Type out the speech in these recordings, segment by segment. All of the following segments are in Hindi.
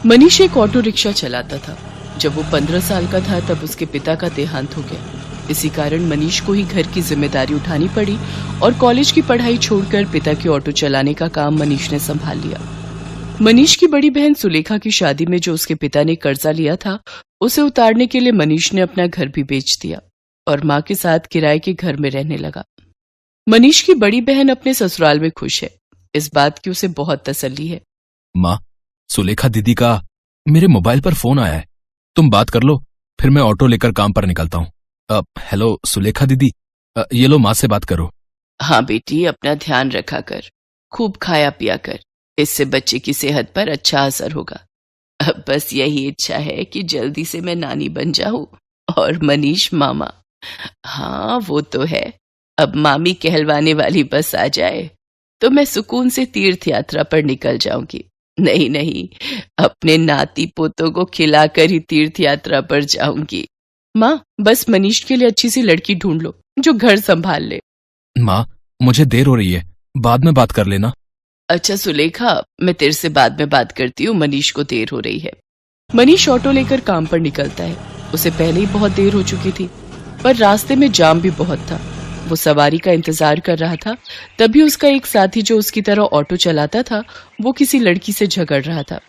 मनीष एक ऑटो रिक्शा चलाता था। जब वो 15 साल का था तब उसके पिता का देहांत हो गया। इसी कारण मनीष को ही घर की जिम्मेदारी उठानी पड़ी और कॉलेज की पढ़ाई छोड़कर पिता की ऑटो चलाने का काम मनीष ने संभाल लिया। मनीष की बड़ी बहन सुलेखा की शादी में जो उसके पिता ने कर्जा लिया था, उसे उतारने के लिए मनीष ने अपना घर भी बेच दिया और माँ के साथ किराए के घर में रहने लगा। मनीष की बड़ी बहन अपने ससुराल में खुश है। इस बात की उसे बहुत तसल्ली है। माँ, सुलेखा दीदी का मेरे मोबाइल पर फोन आया है, तुम बात कर लो, फिर मैं ऑटो लेकर काम पर निकलता हूँ। हेलो सुलेखा दीदी, ये लो माँ से बात करो। हाँ बेटी, अपना ध्यान रखा कर, खूब खाया पिया कर, इससे बच्चे की सेहत पर अच्छा असर होगा। अब बस यही इच्छा है कि जल्दी से मैं नानी बन जाऊं और मनीष मामा। हाँ वो तो है, अब मामी कहलवाने वाली बस आ जाए तो मैं सुकून से तीर्थ यात्रा पर निकल जाऊंगी। नहीं नहीं, अपने नाती पोतों को खिलाकर ही तीर्थ यात्रा पर जाऊंगी। माँ, बस मनीष के लिए अच्छी सी लड़की ढूंढ लो जो घर संभाल ले। माँ, मुझे देर हो रही है, बाद में बात कर लेना। अच्छा सुलेखा, मैं तेरे से बाद में बात करती हूँ, मनीष को देर हो रही है। मनीष ऑटो लेकर काम पर निकलता है। उसे पहले ही बहुत देर हो चुकी थी, पर रास्ते में जाम भी बहुत था। वो सवारी का इंतजार कर रहा था, तभी उसका एक साथी जो उसकी तरह ऑटो चलाता था, वो किसी लड़की से झगड़ रहा था।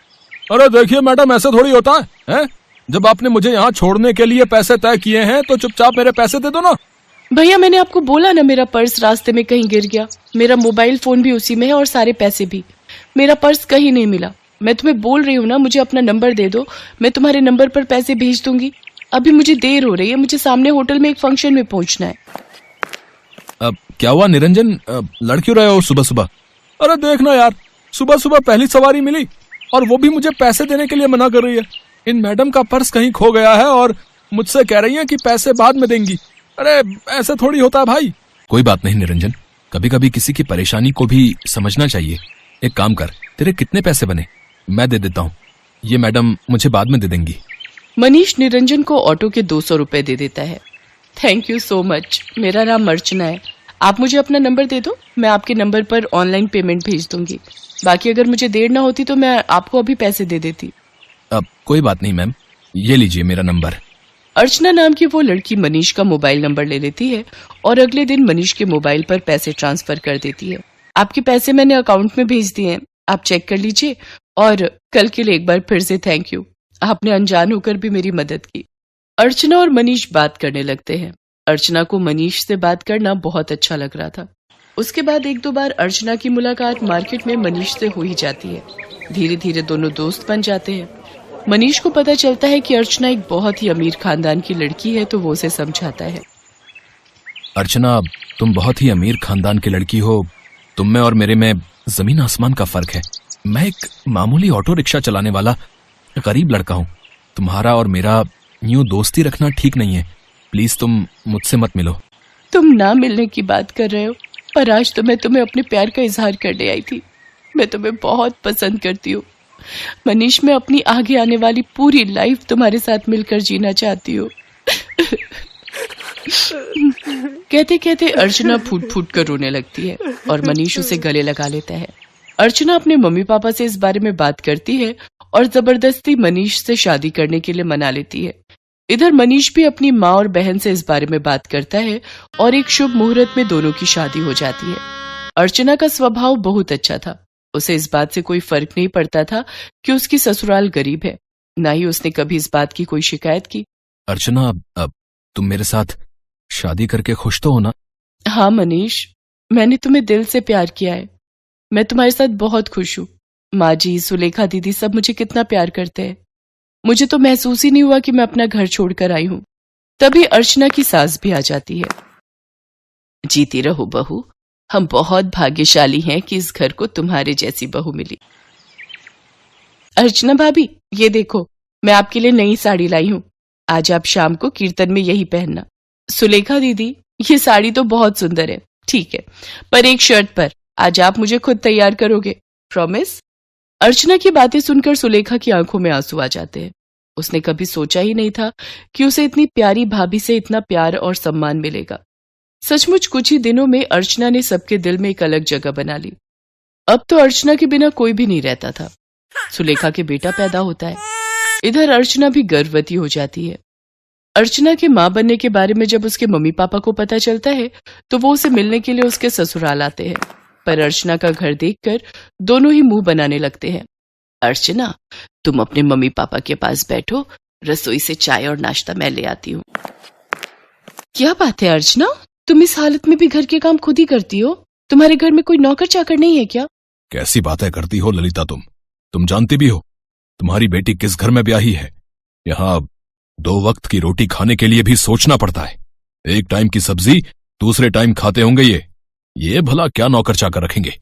अरे देखिए मैडम, ऐसा थोड़ी होता है? जब आपने मुझे यहाँ छोड़ने के लिए पैसे तय किए हैं तो चुपचाप मेरे पैसे दे दो ना। भैया, मैंने आपको बोला ना, मेरा पर्स रास्ते में कहीं गिर गया। मेरा मोबाइल फोन भी उसी में है और सारे पैसे भी। मेरा पर्स कहीं नहीं मिला। मैं तुम्हें बोल रही हूँ ना, मुझे अपना नंबर दे दो, मैं तुम्हारे नंबर पर पैसे भेज दूंगी। अभी मुझे देर हो रही है, मुझे सामने होटल में एक फंक्शन में पहुंचना है। अब क्या हुआ निरंजन, लड़ क्यों रहे हो सुबह सुबह? अरे देखना यार, सुबह सुबह पहली सवारी मिली और वो भी मुझे पैसे देने के लिए मना कर रही है। इन मैडम का पर्स कहीं खो गया है और मुझसे कह रही है कि पैसे बाद में देंगी। अरे ऐसा थोड़ी होता है भाई। कोई बात नहीं निरंजन, कभी कभी किसी की परेशानी को भी समझना चाहिए। एक काम कर, तेरे कितने पैसे बने मैं दे देता हूँ, ये मैडम मुझे बाद में दे देंगी। मनीष निरंजन को ऑटो के 200 रुपए दे देता है। थैंक यू सो मच, मेरा नाम अर्चना है। आप मुझे अपना नंबर दे दो, मैं आपके नंबर पर ऑनलाइन पेमेंट भेज दूंगी। बाकी अगर मुझे देर ना होती तो मैं आपको अभी पैसे दे देती। अब कोई बात नहीं मैम, ये लीजिए मेरा नंबर। अर्चना नाम की वो लड़की मनीष का मोबाइल नंबर ले लेती है और अगले दिन मनीष के मोबाइल पर पैसे ट्रांसफर कर देती है। आपके पैसे मैंने अकाउंट में भेज दिए हैं, आप चेक कर लीजिए। और कल के लिए एक बार फिर से थैंक यू, आपने अनजान होकर भी मेरी मदद की। अर्चना और मनीष बात करने लगते हैं। अर्चना को मनीष से बात करना बहुत अच्छा लग रहा था। उसके बाद एक दो बार अर्चना की मुलाकात मार्केट में मनीष से हो ही जाती है। धीरे धीरे दोनों दोस्त बन जाते हैं। मनीष को पता चलता है कि अर्चना एक बहुत ही अमीर खानदान की लड़की है, तो वो उसे समझाता है। अर्चना, तुम बहुत ही अमीर खानदान की लड़की हो, तुम में और मेरे में जमीन आसमान का फर्क है। मैं एक मामूली ऑटो रिक्शा चलाने वाला गरीब लड़का हूँ। तुम्हारा और मेरा यूं दोस्ती रखना ठीक नहीं है, प्लीज तुम मुझसे मत मिलो। तुम ना मिलने की बात कर रहे हो, पर आज तो मैं तुम्हें अपने प्यार का इजहार करने आई थी। मैं तुम्हें बहुत पसंद करती हूँ मनीष। मैं अपनी आगे आने वाली पूरी लाइफ तुम्हारे साथ मिलकर जीना चाहती हूँ। कहते कहते अर्चना फूट फूट कर रोने लगती है और मनीष उसे गले लगा लेता है। अर्चना अपने मम्मी पापा से इस बारे में बात करती है और जबरदस्ती मनीष से शादी करने के लिए मना लेती है। इधर मनीष भी अपनी माँ और बहन से इस बारे में बात करता है और एक शुभ मुहूर्त में दोनों की शादी हो जाती है। अर्चना का स्वभाव बहुत अच्छा था। उसे इस बात से कोई फर्क नहीं पड़ता था कि उसकी ससुराल गरीब है, ना ही उसने कभी इस बात की कोई शिकायत की। अर्चना, अब तुम मेरे साथ शादी करके खुश तो हो ना? हाँ मनीष, मैंने तुम्हें दिल से प्यार किया है। मैं तुम्हारे साथ बहुत खुश हूँ। माँ जी, सुलेखा दीदी सब मुझे कितना प्यार करते हैं। मुझे तो महसूस ही नहीं हुआ कि मैं अपना घर छोड़कर आई हूँ। तभी अर्चना की सास भी आ जाती है। जीती रहो बहू, हम बहुत भाग्यशाली हैं कि इस घर को तुम्हारे जैसी बहू मिली। अर्चना भाभी, ये देखो, मैं आपके लिए नई साड़ी लाई हूँ। आज आप शाम को कीर्तन में यही पहनना। सुलेखा दीदी, ये साड़ी तो बहुत सुंदर है, ठीक है, पर एक शर्त पर। आज आप मुझे खुद तैयार करोगे, प्रॉमिस? अर्चना की बातें सुनकर सुलेखा की आंखों में आंसू आ जाते हैं। उसने कभी सोचा ही नहीं था कि उसे इतनी प्यारी भाभी से इतना प्यार और सम्मान मिलेगा। सचमुच कुछ ही दिनों में अर्चना ने सबके दिल में एक अलग जगह बना ली। अब तो अर्चना के बिना कोई भी नहीं रहता था। सुलेखा के बेटा पैदा होता है। इधर अर्चना भी गर्भवती हो जाती है। अर्चना के मां बनने के बारे में जब उसके मम्मी पापा को पता चलता है तो वो उसे मिलने के लिए उसके ससुराल आते हैं, पर अर्चना का घर देखकर दोनों ही मुंह बनाने लगते हैं। अर्चना, तुम अपने मम्मी पापा के पास बैठो, रसोई से चाय और नाश्ता मैं ले आती हूँ। क्या बात है अर्चना, तुम इस हालत में भी घर के काम खुद ही करती हो? तुम्हारे घर में कोई नौकर चाकर नहीं है क्या? कैसी बातें करती हो ललिता तुम जानती भी हो तुम्हारी बेटी किस घर में ब्याही है। यहाँ 2 वक्त की रोटी खाने के लिए भी सोचना पड़ता है। एक टाइम की सब्जी दूसरे टाइम खाते होंगे ये भला क्या नौकर चाकर रखेंगे?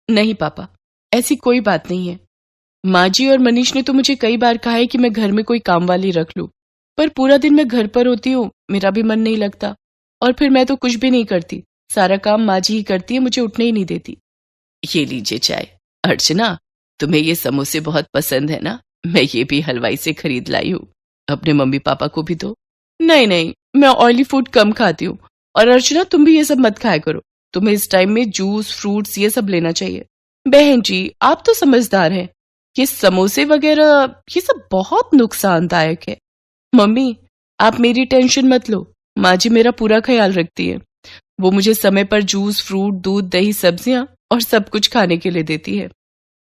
नहीं पापा, ऐसी कोई बात नहीं है। माँ जी और मनीष ने तो मुझे कई बार कहा है कि मैं घर में कोई काम वाली रख लूं, पर पूरा दिन मैं घर पर होती हूँ, मेरा भी मन नहीं लगता, और फिर मैं तो कुछ भी नहीं करती, सारा काम माँ जी ही करती है, मुझे उठने ही नहीं देती। ये लीजिए चाय। अर्चना, तुम्हें ये समोसे बहुत पसंद है ना? मैं ये भी हलवाई से खरीद लाई हूँ, अपने मम्मी पापा को भी दो। नहीं, मैं ऑयली फूड कम खाती हूँ। और अर्चना, तुम भी ये सब मत खाया करो, तुम्हें इस टाइम में जूस फ्रूट्स ये सब लेना चाहिए। बहन जी, आप तो समझदार हैं, ये समोसे वगैरह ये सब बहुत नुकसानदायक है। मम्मी, आप मेरी टेंशन मत लो, माँ जी मेरा पूरा ख्याल रखती है। वो मुझे समय पर जूस फ्रूट दूध दही सब्जियां और सब कुछ खाने के लिए देती है।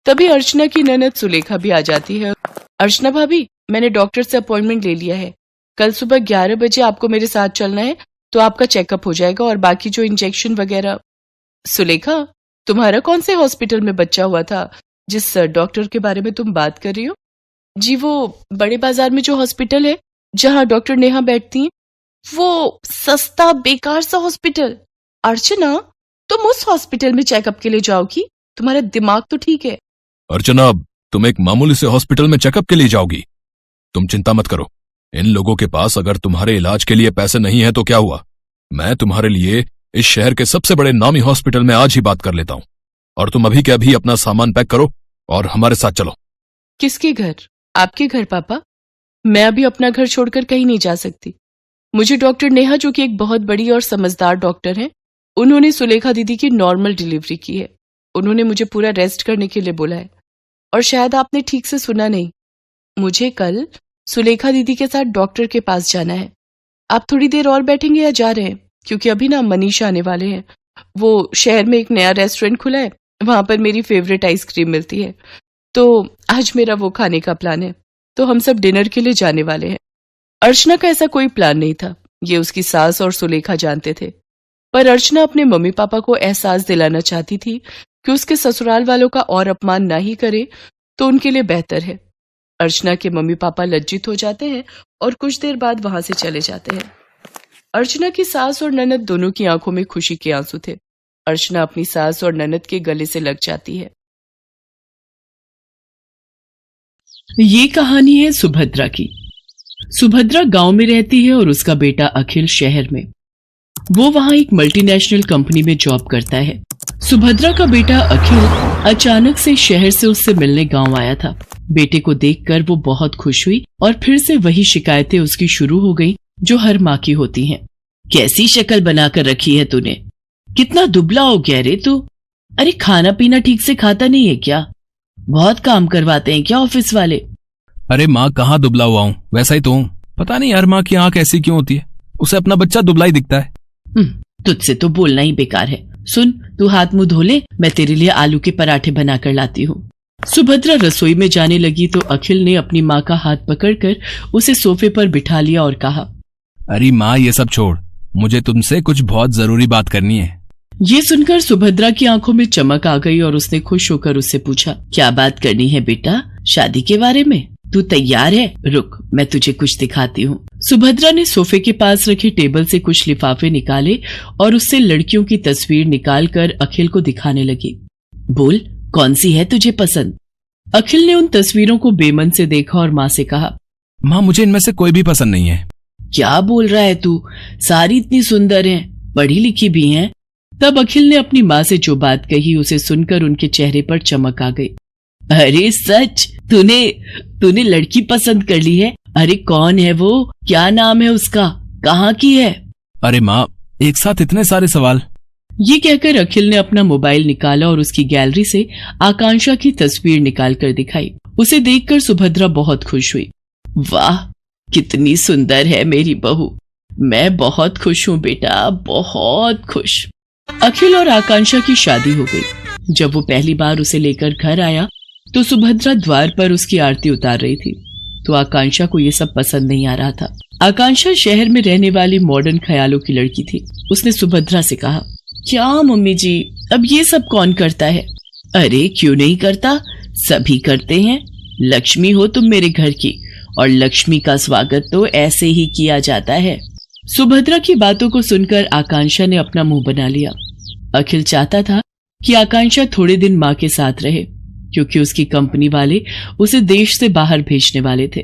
तभी अर्चना की ननद सुलेखा भी आ जाती है। अर्चना भाभी, मैंने डॉक्टर से अपॉइंटमेंट ले लिया है, कल सुबह 11 बजे आपको मेरे साथ चलना है, तो आपका चेकअप हो जाएगा और बाकी जो इंजेक्शन वगैरह। सुलेखा, तुम्हारा कौन से हॉस्पिटल में बच्चा हुआ था जिस डॉक्टर के बारे में तुम बात कर रही हो? जी, वो बड़े बाजार में जो हॉस्पिटल है जहां डॉक्टर नेहा बैठती हैं, वो सस्ता बेकार सा हॉस्पिटल। अर्चना, तुम उस हॉस्पिटल में चेकअप के लिए जाओगी? तुम्हारा दिमाग तो ठीक है। अर्चना, तुम एक मामूली से हॉस्पिटल में चेकअप के लिए जाओगी? तुम चिंता मत करो, इन लोगों के पास अगर तुम्हारे इलाज के लिए पैसे नहीं है तो क्या हुआ, मैं तुम्हारे लिए इस शहर के सबसे बड़े नामी हॉस्पिटल में आज ही बात कर लेता हूं। और तुम अभी के अभी अपना सामान पैक करो और हमारे साथ चलो। किसके घर? आपके घर पापा? मैं अभी अपना घर छोड़कर कहीं नहीं जा सकती। मुझे डॉक्टर नेहा, जो कि एक बहुत बड़ी और समझदार डॉक्टर हैं, उन्होंने सुलेखा दीदी की नॉर्मल डिलीवरी की है। उन्होंने मुझे पूरा रेस्ट करने के लिए बोला है। और शायद आपने ठीक से सुना नहीं, मुझे कल सुलेखा दीदी के साथ डॉक्टर के पास जाना है। आप थोड़ी देर और बैठेंगे या जा रहे हैं? क्योंकि अभी ना मनीष आने वाले हैं। वो शहर में एक नया रेस्टोरेंट खुला है, वहां पर मेरी फेवरेट आइसक्रीम मिलती है, तो आज मेरा वो खाने का प्लान है, तो हम सब डिनर के लिए जाने वाले हैं। अर्चना का ऐसा कोई प्लान नहीं था, ये उसकी सास और सुलेखा जानते थे, पर अर्चना अपने मम्मी पापा को एहसास दिलाना चाहती थी कि उसके ससुराल वालों का और अपमान ना ही करे तो उनके लिए बेहतर है। अर्चना के मम्मी पापा लज्जित हो जाते हैं और कुछ देर बाद वहां से चले जाते हैं। अर्चना की सास और ननद दोनों की आंखों में खुशी के आंसू थे। अर्चना अपनी सास और ननद के गले से लग जाती है। ये कहानी है सुभद्रा की। सुभद्रा गांव में रहती है और उसका बेटा अखिल शहर में। वो वहां एक मल्टीनेशनल कंपनी में जॉब करता है। सुभद्रा का बेटा अखिल अचानक से शहर से उससे मिलने गांव आया था। बेटे को देखकर वो बहुत खुश हुई और फिर से वही शिकायतें उसकी शुरू हो गई जो हर माँ की होती हैं। कैसी शक्ल बनाकर रखी है तूने? कितना दुबला हो गया रे तू? अरे खाना पीना ठीक से खाता नहीं है क्या? बहुत काम करवाते हैं क्या ऑफिस वाले? अरे माँ, कहाँ दुबला हुआ हूँ, वैसा ही तो हूँ। पता नहीं यार माँ की आंख ऐसी क्यों होती है, उसे अपना बच्चा दुबला ही दिखता है। तुझसे तो बोलना ही बेकार है। सुन, तू हाथ मुंह धो ले, मैं तेरे लिए आलू के पराठे बनाकर लाती हूँ। सुभद्रा रसोई में जाने लगी तो अखिल ने अपनी माँ का हाथ पकड़कर उसे सोफे पर बिठा लिया और कहा, अरे माँ, ये सब छोड़, मुझे तुमसे कुछ बहुत जरूरी बात करनी है। ये सुनकर सुभद्रा की आंखों में चमक आ गई और उसने खुश होकर उससे पूछा, क्या बात करनी है बेटा? शादी के बारे में? तू तैयार है? रुक, मैं तुझे कुछ दिखाती हूँ। सुभद्रा ने सोफे के पास रखे टेबल से कुछ लिफाफे निकाले और उससे लड़कियों की तस्वीर निकालकर अखिल को दिखाने लगी। बोल, कौन सी है तुझे पसंद? अखिल ने उन तस्वीरों को बेमन से देखा और माँ से कहा, माँ, मुझे इनमें से कोई भी पसंद नहीं है। क्या बोल रहा है तू? सारी इतनी सुंदर हैं, पढ़ी लिखी भी हैं। तब अखिल ने अपनी माँ से जो बात कही उसे सुनकर उनके चेहरे पर चमक आ गई। अरे सच, तूने लड़की पसंद कर ली है? अरे कौन है वो? क्या नाम है उसका? कहाँ की है? अरे माँ, एक साथ इतने सारे सवाल। ये कहकर अखिल ने अपना मोबाइल निकाला और उसकी गैलरी से आकांक्षा की तस्वीर निकाल कर दिखाई। उसे देखकर सुभद्रा बहुत खुश हुई। वाह, कितनी सुंदर है मेरी बहू। मैं बहुत खुश हूँ बेटा, बहुत खुश। अखिल और आकांक्षा की शादी हो गई। जब वो पहली बार उसे लेकर घर आया तो सुभद्रा द्वार पर उसकी आरती उतार रही थी, तो आकांक्षा को ये सब पसंद नहीं आ रहा था। आकांक्षा शहर में रहने वाली मॉडर्न ख्यालों की लड़की थी। उसने सुभद्रा से कहा, क्या मम्मी जी, अब ये सब कौन करता है? अरे क्यों नहीं करता, सभी करते हैं। लक्ष्मी हो तुम मेरे घर की, और लक्ष्मी का स्वागत तो ऐसे ही किया जाता है। सुभद्रा की बातों को सुनकर आकांक्षा ने अपना मुंह बना लिया। अखिल चाहता था कि आकांक्षा थोड़े दिन मां के साथ रहे, क्योंकि उसकी कंपनी वाले उसे देश से बाहर भेजने वाले थे।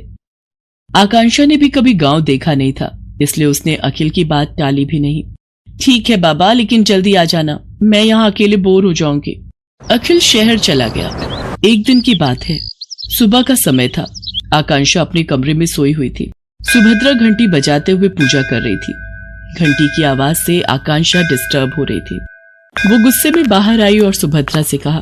आकांक्षा ने भी कभी गांव देखा नहीं था, इसलिए उसने अखिल की बात टाली भी नहीं। ठीक है बाबा, लेकिन जल्दी आ जाना, मैं यहाँ अकेले बोर हो जाऊंगी। अखिल शहर चला गया। एक दिन की बात है, सुबह का समय था। आकांक्षा अपने कमरे में सोई हुई थी। सुभद्रा घंटी बजाते हुए पूजा कर रही थी। घंटी की आवाज से आकांक्षा डिस्टर्ब हो रही थी। वो गुस्से में बाहर आई और सुभद्रा से कहा,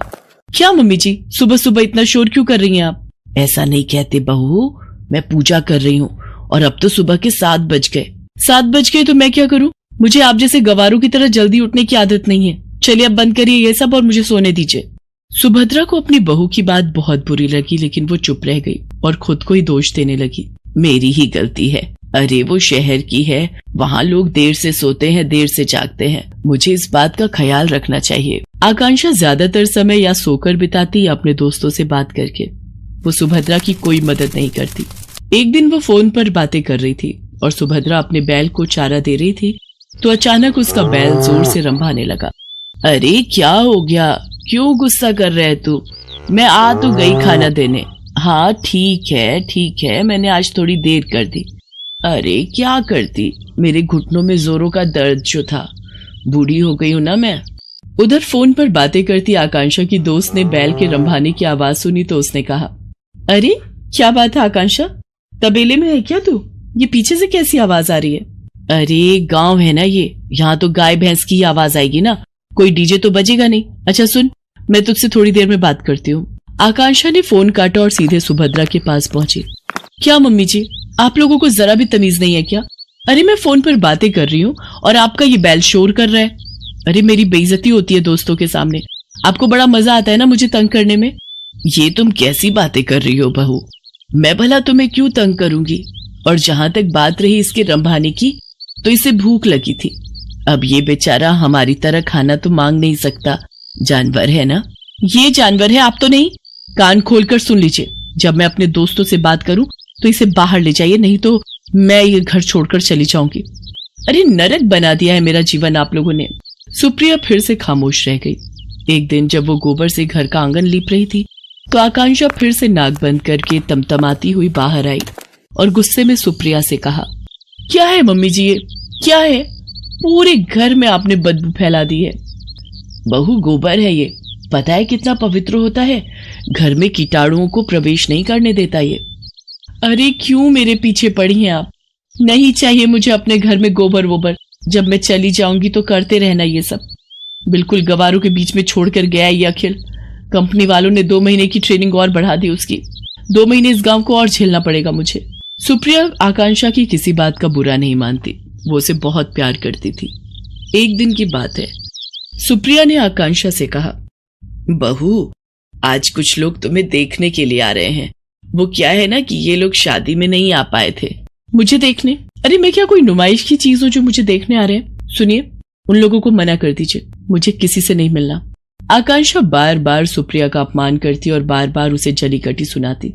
क्या मम्मी जी, सुबह सुबह इतना शोर क्यों कर रही हैं आप? ऐसा नहीं कहते बहू, मैं पूजा कर रही हूँ और अब तो सुबह के 7 बज गए। 7 बज गए तो मैं क्या करूँ? मुझे आप जैसे गवारों की तरह जल्दी उठने की आदत नहीं है। चलिए अब बंद करिए ये सब और मुझे सोने दीजिए। सुभद्रा को अपनी बहू की बात बहुत बुरी लगी, लेकिन वो चुप रह गई और खुद को ही दोष देने लगी। मेरी ही गलती है। अरे वो शहर की है, वहाँ लोग देर से सोते हैं, देर से जागते हैं। मुझे इस बात का ख्याल रखना चाहिए। आकांक्षा ज्यादातर समय या सोकर बिताती या अपने दोस्तों से बात करके। वो सुभद्रा की कोई मदद नहीं करती। एक दिन वो फोन पर बातें कर रही थी और सुभद्रा अपने बैल को चारा दे रही थी, तो अचानक उसका बैल जोर से रंभाने लगा। अरे क्या हो गया, क्यों गुस्सा कर रहे तू? मैं आ तो गई खाना देने। हाँ ठीक है, मैंने आज थोड़ी देर कर दी। अरे क्या करती, मेरे घुटनों में जोरों का दर्द जो था, बूढ़ी हो गई हूं ना मैं। उधर फोन पर बातें करती आकांक्षा की दोस्त ने बैल के रंभाने की आवाज सुनी तो उसने कहा, अरे क्या बात है आकांक्षा, तबेले में है क्या तू? ये पीछे से कैसी आवाज आ रही है? अरे गांव है ना ये, यहाँ तो गाय भैंस की आवाज आएगी ना, कोई डीजे तो बजेगा नहीं। अच्छा सुन, मैं तुझसे थोड़ी देर में बात करती हूँ। आकांक्षा ने फोन काटा और सीधे सुभद्रा के पास पहुंची। क्या मम्मी जी, आप लोगों को जरा भी तमीज नहीं है क्या? अरे मैं फोन पर बातें कर रही हूँ और आपका ये बैल शोर कर रहा है। अरे मेरी बेइज्जती होती है दोस्तों के सामने, आपको बड़ा मजा आता है ना मुझे तंग करने में। ये तुम कैसी बातें कर रही हो बहू, मैं भला तुम्हें क्यों तंग करूंगी? और जहां तक बात रही इसके रंभाने की, तो इसे भूख लगी थी। अब ये बेचारा हमारी तरह खाना तो मांग नहीं सकता, जानवर है ना। ये जानवर है, आप तो नहीं। कान खोलकर सुन लीजिए, जब मैं अपने दोस्तों से बात करूं तो इसे बाहर ले जाइए, नहीं तो मैं ये घर छोड़कर चली जाऊंगी। अरे नरक बना दिया है मेरा जीवन आप लोगों ने। सुप्रिया फिर से खामोश रह गई। एक दिन जब वो गोबर से घर का आंगन लीप रही थी तो आकांक्षा फिर से नाक बंद करके तमतमाती हुई बाहर आई और गुस्से में सुप्रिया से कहा, क्या है मम्मी जी, ये क्या है? पूरे घर में आपने बदबू फैला दी है। बहू गोबर है ये, पता है कितना पवित्र होता है, घर में कीटाणुओं को प्रवेश नहीं करने देता ये। अरे क्यों मेरे पीछे पड़ी हैं आप? नहीं चाहिए मुझे अपने घर में गोबर वोबर, जब मैं चली जाऊंगी तो करते रहना ये सब। बिल्कुल गवारों के बीच में छोड़कर गया ये अखिल। कंपनी वालों ने 2 महीने की ट्रेनिंग और बढ़ा दी उसकी। 2 महीने इस गांव को और झेलना पड़ेगा मुझे। सुप्रिया आकांक्षा की किसी बात का बुरा नहीं मानती, वो उसे बहुत प्यार करती थी। एक दिन की बात है, सुप्रिया ने आकांक्षा से कहा, बहू आज कुछ लोग तुम्हें देखने के लिए आ रहे हैं। वो क्या है ना कि ये लोग शादी में नहीं आ पाए थे। मुझे देखने? अरे मैं क्या कोई नुमाइश की चीज हूँ जो मुझे देखने आ रहे हैं? सुनिए, उन लोगों को मना कर दीजिए, मुझे किसी से नहीं मिलना। आकांक्षा बार बार सुप्रिया का अपमान करती और बार बार उसे जली कटी सुनाती,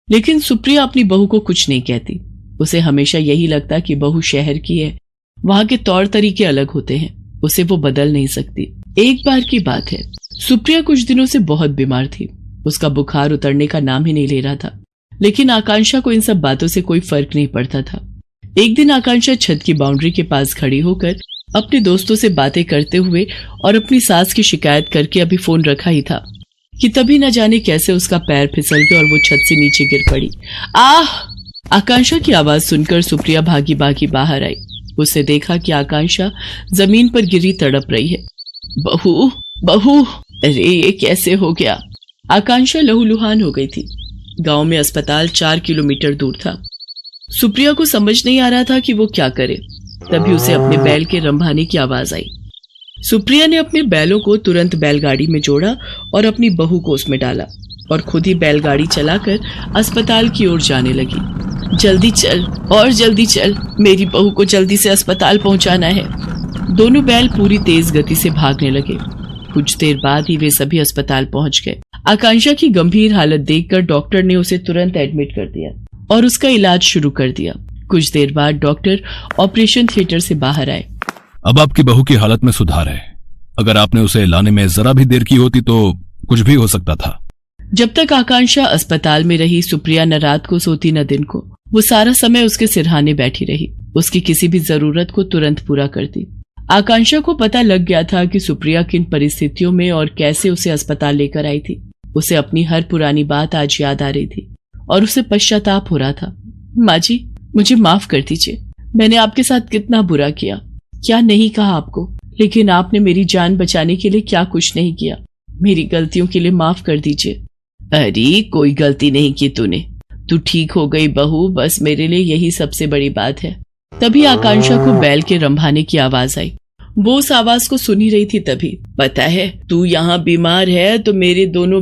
लेकिन सुप्रिया अपनी बहू को कुछ नहीं कहती। उसे हमेशा यही लगता कि बहू शहर की है, वहां के तौर तरीके अलग होते हैं, उसे वो बदल नहीं सकती। एक बार की बात है, सुप्रिया कुछ दिनों से बहुत बीमार थी। उसका बुखार उतरने का नाम ही नहीं ले रहा था, लेकिन आकांक्षा को इन सब बातों से कोई फर्क नहीं पड़ता था। एक दिन आकांक्षा छत की बाउंड्री के पास खड़ी होकर अपने दोस्तों से बातें करते हुए और अपनी सास की शिकायत करके अभी फोन रखा ही था कि तभी न जाने कैसे उसका पैर फिसल गया और वो छत से नीचे गिर पड़ी। आह! आकांक्षा की आवाज सुनकर सुप्रिया भागी भागी बाहर आई। उसने देखा कि आकांक्षा जमीन पर गिरी तड़प रही है। बहू बहू, अरे ये कैसे हो गया। आकांक्षा लहूलुहान हो गई थी। गांव में अस्पताल 4 किलोमीटर दूर था। सुप्रिया को समझ नहीं आ रहा था कि वो क्या करे। तभी उसे अपने बैल के रंभाने की आवाज आई। सुप्रिया ने अपने बैलों को तुरंत बैलगाड़ी में जोड़ा और अपनी बहू को उसमें डाला और खुद ही बैलगाड़ी चलाकर अस्पताल की ओर जाने लगी। जल्दी चल और जल्दी चल, मेरी बहू को जल्दी से अस्पताल पहुंचाना है। दोनों बैल पूरी तेज गति से भागने लगे। कुछ देर बाद ही वे सभी अस्पताल पहुंच गए। आकांक्षा की गंभीर हालत देखकर डॉक्टर ने उसे तुरंत एडमिट कर दिया और उसका इलाज शुरू कर दिया। कुछ देर बाद डॉक्टर ऑपरेशन थिएटर से बाहर आए। अब आपकी बहू की हालत में सुधार है। अगर आपने उसे लाने में जरा भी देर की होती तो कुछ भी हो सकता था। जब तक आकांक्षा अस्पताल में रही, सुप्रिया न रात को सोती न दिन को। वो सारा समय उसके सिरहाने बैठी रही, उसकी किसी भी जरूरत को तुरंत पूरा करती। आकांक्षा को पता लग गया था कि सुप्रिया किन परिस्थितियों में और कैसे उसे अस्पताल लेकर आई थी। उसे अपनी हर पुरानी बात आज याद आ रही थी और उसे पश्चाताप हो रहा था। माँ जी, मुझे माफ कर दीजिए। मैंने आपके साथ कितना बुरा किया, क्या नहीं कहा आपको, लेकिन आपने मेरी जान बचाने के लिए क्या कुछ नहीं किया। मेरी गलतियों के लिए माफ कर दीजिए। अरे कोई गलती नहीं की तूने, तू ठीक हो गई बहू, बस मेरे लिए यही सबसे बड़ी बात है। तभी आकांक्षा को बैल के रंभाने की आवाज आई। वो उस आवाज को सुनी रही थी। तभी, पता है तू यहाँ बीमार है तो मेरे दोनों